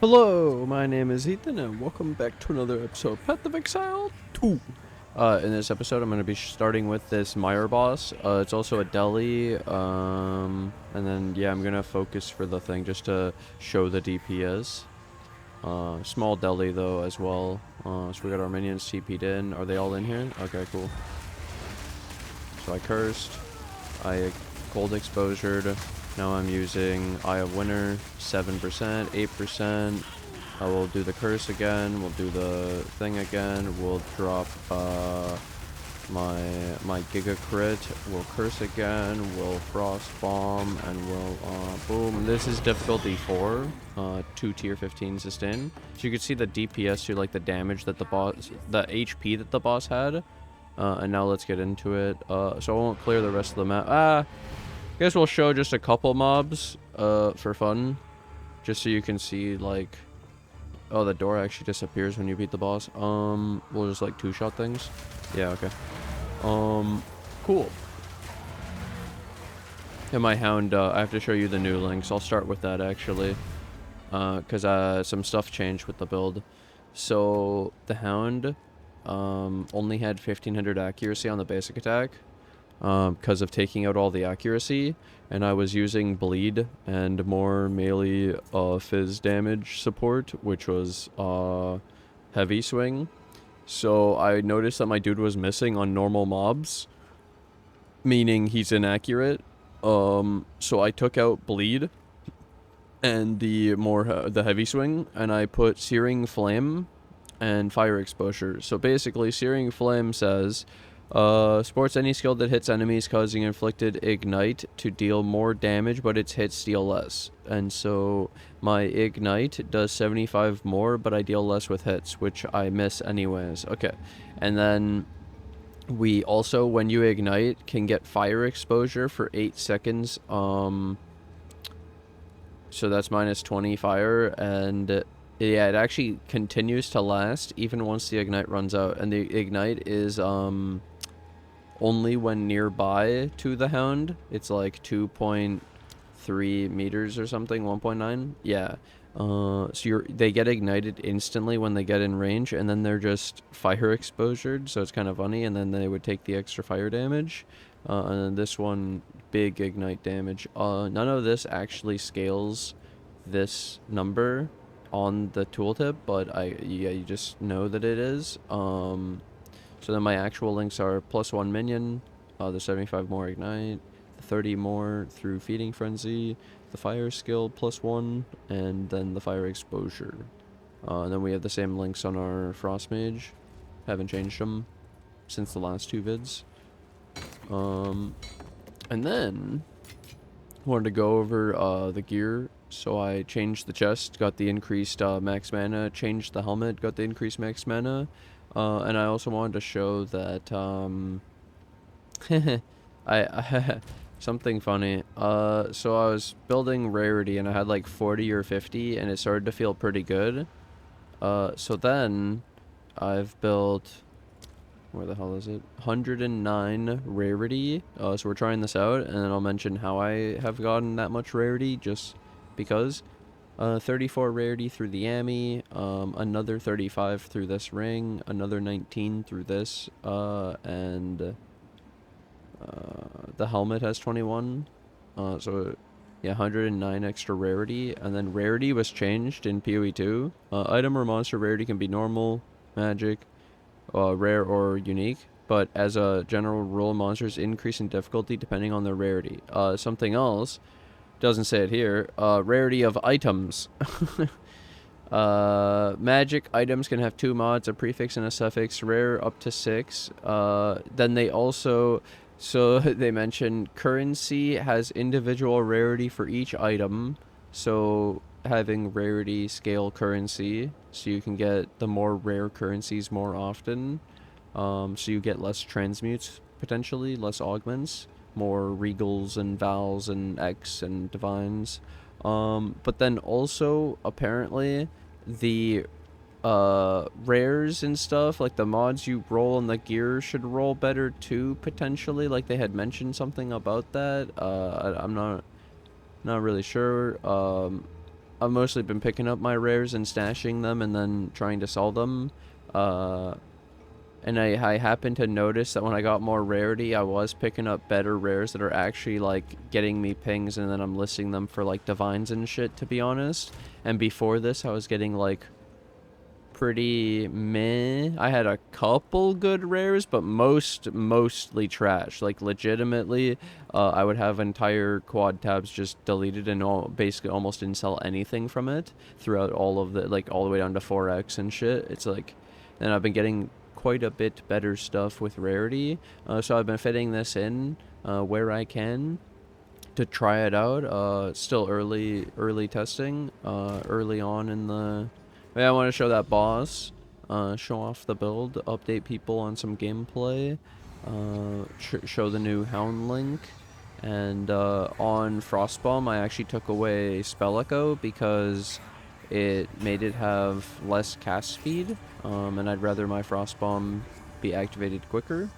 Hello, my name is Ethan, and welcome back to another episode of Path of Exile 2. In this episode, I'm going to be starting with this Meyer boss. It's also a deli, and then, yeah, I'm going to focus for the thing just to show the DPS. Small deli, though, as well. So we got our minions TP'd in. Are they all in here? Okay, cool. So I cursed. I cold exposured. Now I'm using Eye of Winter, 7%, 8%. I will do the curse again. We'll do the thing again. We'll drop my Giga Crit. We'll curse again. We'll Frost Bomb, and we'll boom. This is difficulty 4, 2 tier 15 sustain. So you can see the DPS to like the damage that the HP that the boss had. And now let's get into it. So I won't clear the rest of the map. I guess we'll show just a couple mobs for fun, just so you can see like, oh, the door actually disappears when you beat the boss. We'll just like two-shot things. Yeah, okay. Cool. And my hound, I have to show you the new links. I'll start with that actually, because some stuff changed with the build. So the hound only had 1500 accuracy on the basic attack, because of taking out all the accuracy, and I was using bleed and more melee fizz damage support, which was heavy swing. So I noticed that my dude was missing on normal mobs, meaning he's inaccurate. So I took out bleed and the heavy swing, and I put Searing Flame and Fire Exposure. So basically, Searing Flame says sports any skill that hits enemies, causing inflicted ignite to deal more damage, but its hits deal less. And so my ignite does 75 more, but I deal less with hits, which I miss anyways. Okay. And then we also, when you ignite, can get fire exposure for 8 seconds. So that's minus 20 fire, and yeah, it actually continues to last even once the ignite runs out. And the ignite is only when nearby to the hound. It's like 2.3 meters or something, 1.9. Yeah. So they get ignited instantly when they get in range, and then they're just fire exposured, so it's kind of funny, and then they would take the extra fire damage. And then this one, big ignite damage. None of this actually scales this number on the tooltip, but yeah, you just know that it is. So then my actual links are +1 minion, the 75 more ignite, the 30 more through feeding frenzy, the fire skill +1, and then the fire exposure. And then we have the same links on our frost mage. Haven't changed them since the last two vids. And then wanted to go over the gear. So I changed the chest, got the increased max mana, changed the helmet, got the increased max mana. And I also wanted to show that I something funny. So I was building Rarity, and I had like 40 or 50, and it started to feel pretty good. So then I've built, where the hell is it? 109 Rarity. So we're trying this out, and then I'll mention how I have gotten that much Rarity, just because. 34 Rarity through the Ami, another 35 through this ring, another 19 through this, and the helmet has 21. So yeah, 109 extra Rarity, and then Rarity was changed in PoE 2. Item or monster Rarity can be normal, magic, rare, or unique, but as a general rule, monsters increase in difficulty depending on their rarity. Something else, doesn't say it here, rarity of items. Magic items can have 2 mods, a prefix and a suffix, rare up to 6. Then they also, so they mention currency has individual rarity for each item, so having rarity scale currency, so you can get the more rare currencies more often, so you get less transmutes, potentially, less augments, more regals and vals and X and divines. But then also, apparently, the rares and stuff, like the mods you roll on the gear should roll better too, potentially. Like they had mentioned something about that. I'm not really sure. I've mostly been picking up my rares and stashing them and then trying to sell them. And I happened to notice that when I got more rarity, I was picking up better rares that are actually, like, getting me pings, and then I'm listing them for, like, divines and shit, to be honest. And before this, I was getting, like, pretty meh. I had a couple good rares, but mostly trash. Like, legitimately, I would have entire quad tabs just deleted and basically almost didn't sell anything from it throughout all of the, like, all the way down to 4x and shit. It's like, and I've been getting quite a bit better stuff with rarity, so I've been fitting this in where I can to try it out. Still early testing, early on in the, yeah, I want to show that boss, show off the build, update people on some gameplay, show the new Hound Link, and on Frostbomb I actually took away Spell Echo because it made it have less cast speed, and I'd rather my Frostbomb be activated quicker.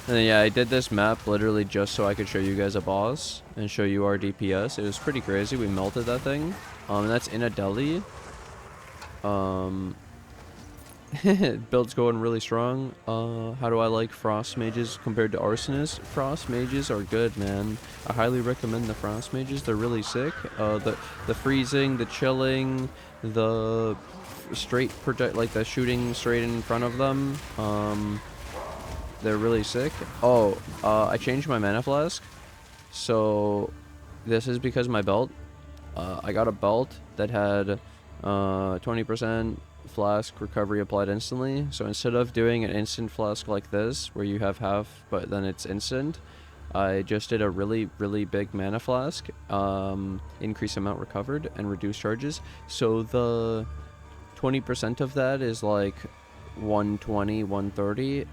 And then, yeah, I did this map literally just so I could show you guys a boss and show you our DPS. It was pretty crazy. We melted that thing. And that's in a deli. Build's going really strong. How do I like Frost Mages compared to Arsonists? Frost Mages are good, man. I highly recommend the Frost Mages. They're really sick. The freezing, the chilling, the straight project, like the shooting straight in front of them. They're really sick. Oh, I changed my mana flask. So this is because my belt. I got a belt that had 20% flask recovery applied instantly. So instead of doing an instant flask like this, where you have half, but then it's instant, I just did a really big mana flask, increase amount recovered and reduce charges. So the 20% of that is like 120, 130.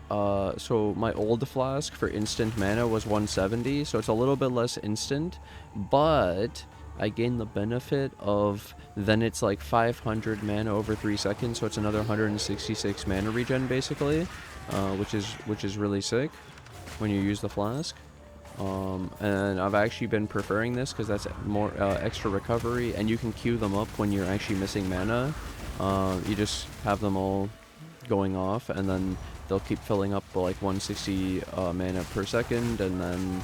So my old flask for instant mana was 170, so it's a little bit less instant, but I gain the benefit of, then it's like 500 mana over 3 seconds, so it's another 166 mana regen basically, which is really sick when you use the flask. And I've actually been preferring this because that's more extra recovery, and you can queue them up when you're actually missing mana. You just have them all going off, and then they'll keep filling up like 160 mana per second, and then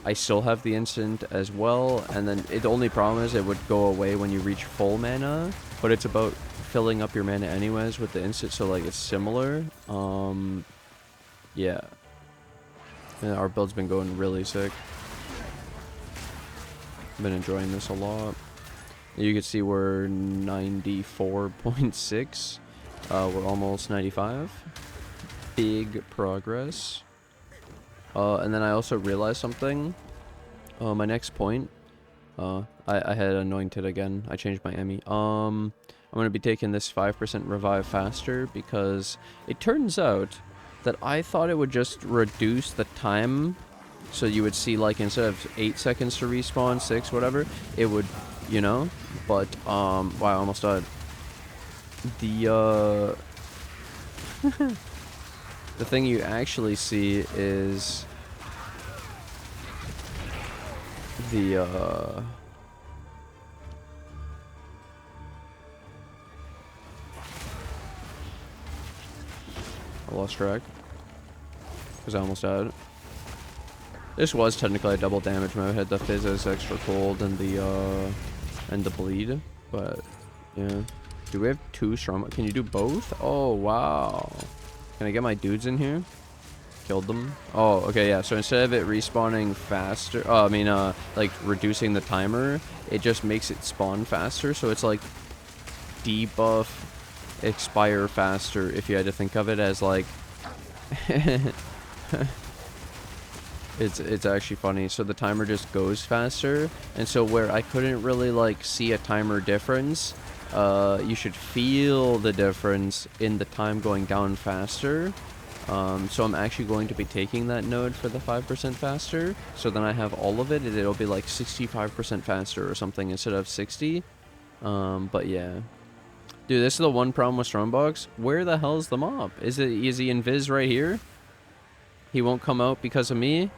I still have the instant as well, and then the only problem is it would go away when you reach full mana, but it's about filling up your mana anyways with the instant, so like it's similar. Yeah. And our build's been going really sick. Been enjoying this a lot. You can see we're 94.6. We're almost 95. Big progress. And then I also realized something. My next point. I had anointed again. I changed my Emmy. I'm going to be taking this 5% revive faster because it turns out that I thought it would just reduce the time. So you would see, like, instead of 8 seconds to respawn, 6, whatever, it would, you know, but, wow, I almost died. The thing you actually see is the, I lost track because I almost died. This was technically a double damage mode. I had the fizz as extra cold and the bleed, but yeah. Do we have 2 strong? Can you do both? Oh wow. Can I get my dudes in here? Killed them. Oh, okay, yeah. So instead of it respawning faster, like reducing the timer, it just makes it spawn faster. So it's like debuff, expire faster. If you had to think of it as like. It's actually funny. So the timer just goes faster, and so where I couldn't really like see a timer difference, you should feel the difference in the time going down faster. So I'm actually going to be taking that node for the 5% faster, so then I have all of it, and it'll be like 65% faster or something instead of 60. But yeah. Dude, this is the one problem with Strongbox. Where the hell is the mob? Is he invis right here? He won't come out because of me?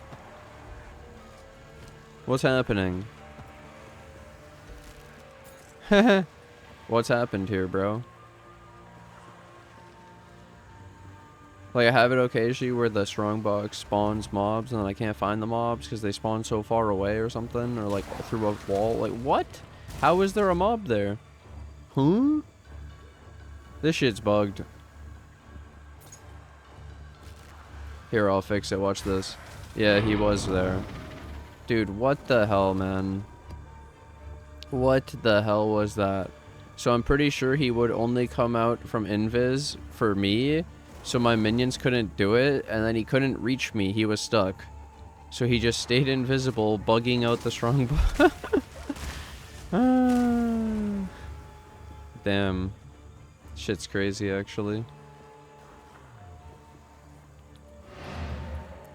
What's happening? What's happened here, bro? Like, I have it occasionally where the strongbox spawns mobs and then I can't find the mobs because they spawn so far away or something, or like through a wall. Like, what? How is there a mob there? Huh? This shit's bugged. Here, I'll fix it. Watch this. Yeah, he was there. Dude, what the hell, man? What the hell was that? So I'm pretty sure he would only come out from invis for me, so my minions couldn't do it, and then he couldn't reach me. He was stuck. So he just stayed invisible, bugging out the strongbow. Damn. Shit's crazy, actually.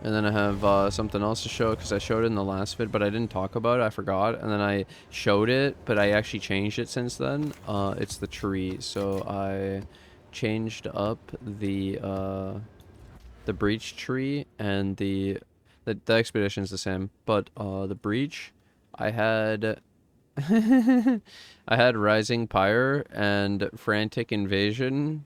And then I have something else to show, because I showed it in the last vid, but I didn't talk about it. I forgot. And then I showed it, but I actually changed it since then. It's the tree. So I changed up the breach tree, and the expedition's the same. But the breach, I had... I had Rising Pyre and Frantic Invasion.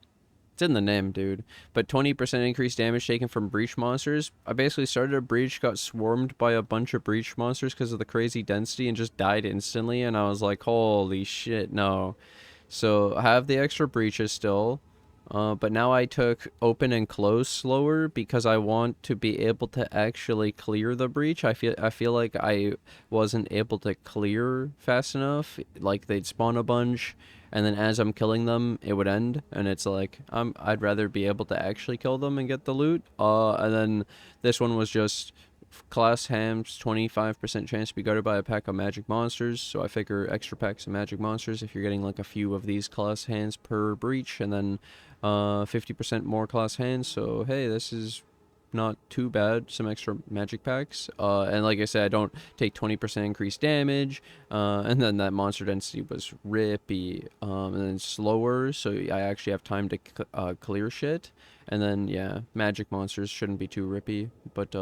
It's in the name, dude. But 20% increased damage taken from breach monsters. I basically started a breach, got swarmed by a bunch of breach monsters because of the crazy density, and just died instantly. And I was like, holy shit, no. So I have the extra breaches still. But now I took open and close slower because I want to be able to actually clear the breach. I feel like I wasn't able to clear fast enough. Like, they'd spawn a bunch, and then as I'm killing them, it would end. And it's like, I'd rather be able to actually kill them and get the loot. And then this one was just class hams, 25% chance to be guarded by a pack of magic monsters. So I figure extra packs of magic monsters if you're getting like a few of these class hands per breach, and then 50% more class hands. So hey, this is not too bad. Some extra magic packs, and like I said, I don't take 20% increased damage, and then that monster density was rippy, and then slower, so I actually have time to clear shit. And then yeah, magic monsters shouldn't be too rippy, but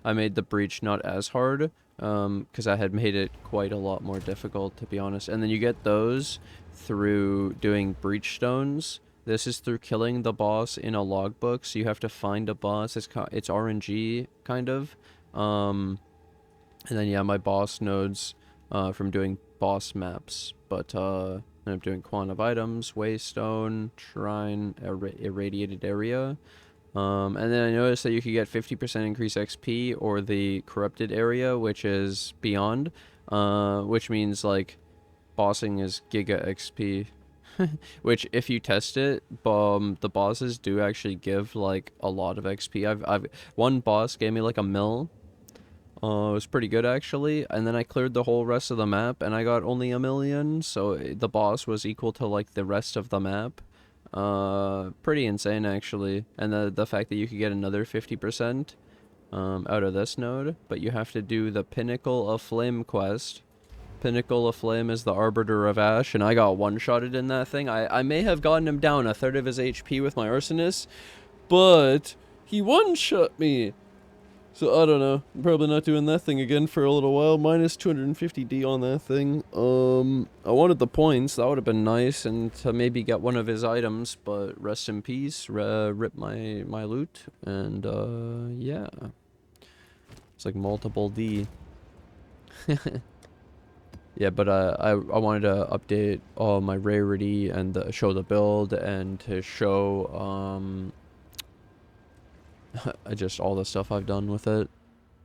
I made the breach not as hard, because I had made it quite a lot more difficult, to be honest. And then you get those through doing breach stones. This is through killing the boss in a logbook, so you have to find a boss. It's RNG, kind of. And then, yeah, my boss nodes from doing boss maps. But I'm doing quant of items, waystone, shrine, irradiated area. And then I noticed that you could get 50% increased XP, or the corrupted area, which is beyond. Which means, like, bossing is Giga XP. Which, if you test it, the bosses do actually give like a lot of XP. One boss gave me like 1 mil. It was pretty good actually, and then I cleared the whole rest of the map and I got only 1 million. So the boss was equal to like the rest of the map. Pretty insane actually. And the fact that you could get another 50% out of this node, but you have to do the Pinnacle of Flame quest. Pinnacle of Flame is the Arbiter of Ash, and I got one-shotted in that thing. I may have gotten him down 1/3 of his HP with my Arsonist, but he one-shot me. So I don't know. I'm probably not doing that thing again for a little while. Minus 250D on that thing. I wanted the points. That would have been nice, and to maybe get one of his items, but rest in peace. Rip my loot, and yeah. It's like multiple D. Yeah, but I wanted to update all my Rarity and show the build, and to show just all the stuff I've done with it.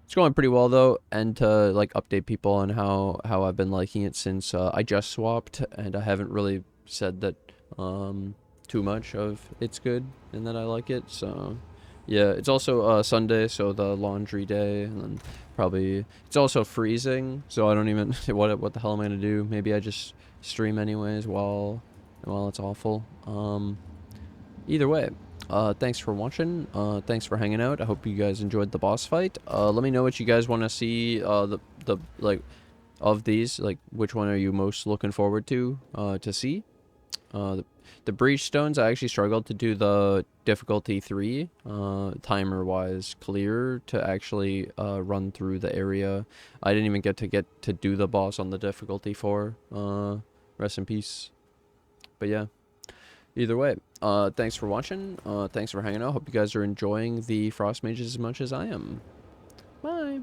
It's going pretty well though, and to like update people on how I've been liking it since I just swapped, and I haven't really said that too much of it's good and that I like it. So yeah, it's also Sunday, so the laundry day, and then probably it's also freezing, so I don't even what the hell am I gonna do? Maybe I just stream anyways while it's awful. Either way, thanks for watching. Thanks for hanging out. I hope you guys enjoyed the boss fight. Let me know what you guys want to see. The like of these, like which one are you most looking forward to see? The breach stones, I actually struggled to do the difficulty 3 timer wise clear to actually run through the area. I didn't even get to do the boss on the difficulty 4. Rest in peace. But yeah, either way, thanks for watching. Thanks for hanging out. Hope you guys are enjoying the Frost Mages as much as I am. Bye.